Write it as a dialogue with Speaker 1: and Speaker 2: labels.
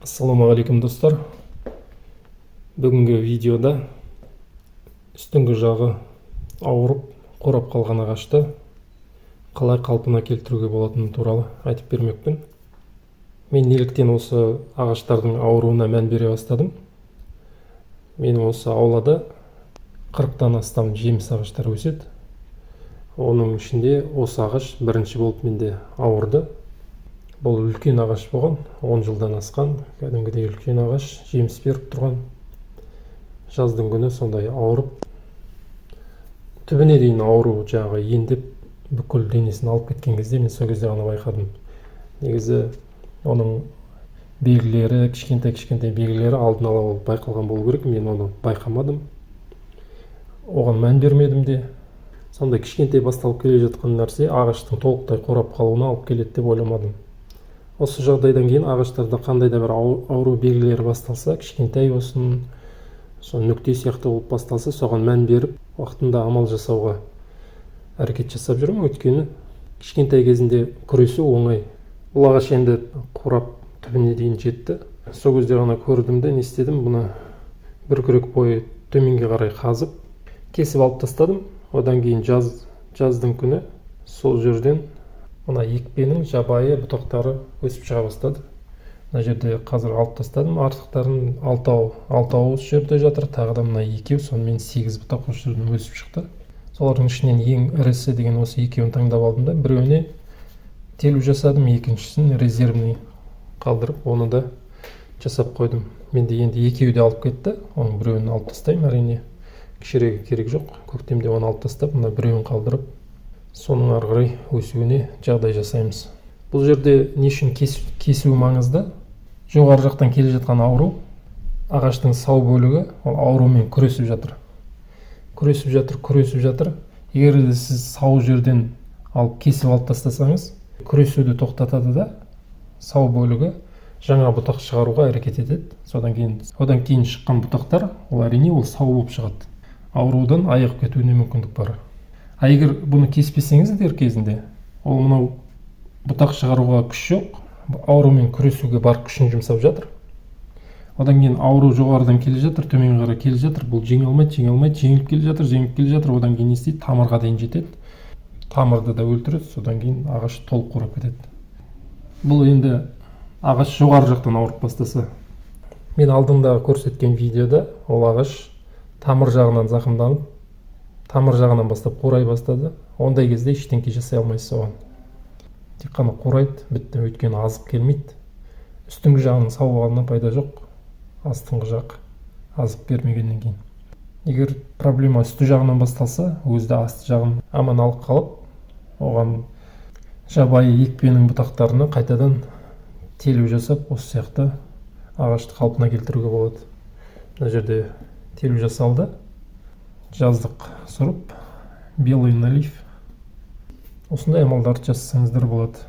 Speaker 1: Ассалаумағалейкум достар. Бүгінгі видеода үстіңгі жағы ауырып қурап қалған ағашты қалай қалпына келтіруге болатыны туралы айтып бермекпін. Мен неліктен осы ағаштардың ауыруына мән бере бастадым? Менің осы аулада 40-тан астам жеміс ағаштары өседі. Оның ішінде осы ағаш бірінші болып менде ауырды. Бұл үлкен ағаш болған, 10 жылдан асқан, кәдімгідей үлкен ағаш, жеміс беріп тұрған. Жаздың күні сондай ауырып, түбіне дейін ауру жағы ендеп, бүкіл денесін алып кеткен кезде мен сол кезде ғана байқадым. Негізі оның белгілері, кішкентай белгілері алдын ала болып байқалған болу керек, мен оны байқамадым. Оған мән бермедім де. Сондай кішкентай басталып келе жатқан нәрсе ағаштың толықтай қурап қалуына алып келеді деп ойламадым. Осы жағдайдан кейін ағаштарда қандай да бір ауру белгілері басталса, кішкентай болсын, нүкте сияқты болып басталса, соған мән беріп, уақытында амал жасауға әрекет жасап жүрмін. Өйткені кішкентай кезінде күресу оңай. Бұл ағаш енді қурап түбіне дейін жетті. Сол кезде ғана көрдім де не істедім, бұны бір күрек бойы төменге қарай қазып, кесіп алып тастадым. Одан кейін жаздың күні сол жерден мына екпенің жабайы бұтақтары өсіп шыға бастады. Мына жерде қазір алып тастадым, артықтарын алтауы осы жерде жатыр, тағы да мына екеу, сонымен 8 бұтақ осы жерден өсіп шықты. Солардың ішінен ең ірісі деген осы екеуін таңдап алдым да, біреуіне телу жасадым, екіншісін резервный қалдырып, оны да жасап қойдым. Менде енді екеуі де алып кетті, оның біреуін алып тастаймын, әрине кішірегі керек жоқ. Көктемде оны алып тастап, мына біреуін қалдырып, соның ары қарай өсуіне жағдай жасаймыз. Бұл жерде не үшін кесу маңызды? Жоғары жақтан келе жатқан ауру, ағаштың сау бөлігі ол аурумен күресіп жатыр. Егер де сіз сау жерден алып кесіп алып тастасаңыз, күресуді тоқтатады да, сау бөлігі жаңа бұтақ шығаруға әрекет етеді. Одан кейін шыққан бұтақтар, ол әрине ол сау болып шығады. Аурудан айығып кетуіне мүмкіндік бар. А егер бұны кеспесеңіз дер кезінде, ол мынау бұтақ шығаруға күш жоқ, аурумен күресуге бар күшін жұмсап жатыр. Одан кейін ауру жоғарыдан келе жатыр, төмен қарай келе жатыр, бұл жеңіліп келе жатыр, одан кейін не істейді, тамырға дейін жетеді. Тамырды да өлтіреді, содан кейін ағаш толық қурап кетеді. Бұл енді ағаш жоғары жақтан ауырып бастаса. Мен алдыңдағы көрсеткен видеода ол ағаш тамыр жағынан зақымданып, тамыр жағынан бастап қурай бастады. Ондай кезде ештеңке жасай алмайсыз оған. Тек қана қурайды, бітті, өйткені азып келмейді. Үстіңгі жағының сау болғанынан пайда жоқ, астыңғы жақ азып бермегеннен кейін. Егер проблема үсті жағынан басталса, өзді асты жағын аман алып қалып, оған жабайы екпенің бұтақтарына қайтадан телу жасап, осы сияқты ағашты қалпына келтіруге болады. Мына жерде телу жасалды. Жаздық сұрып, белый налив. Осындай амалдарды жасасаңыздар болады.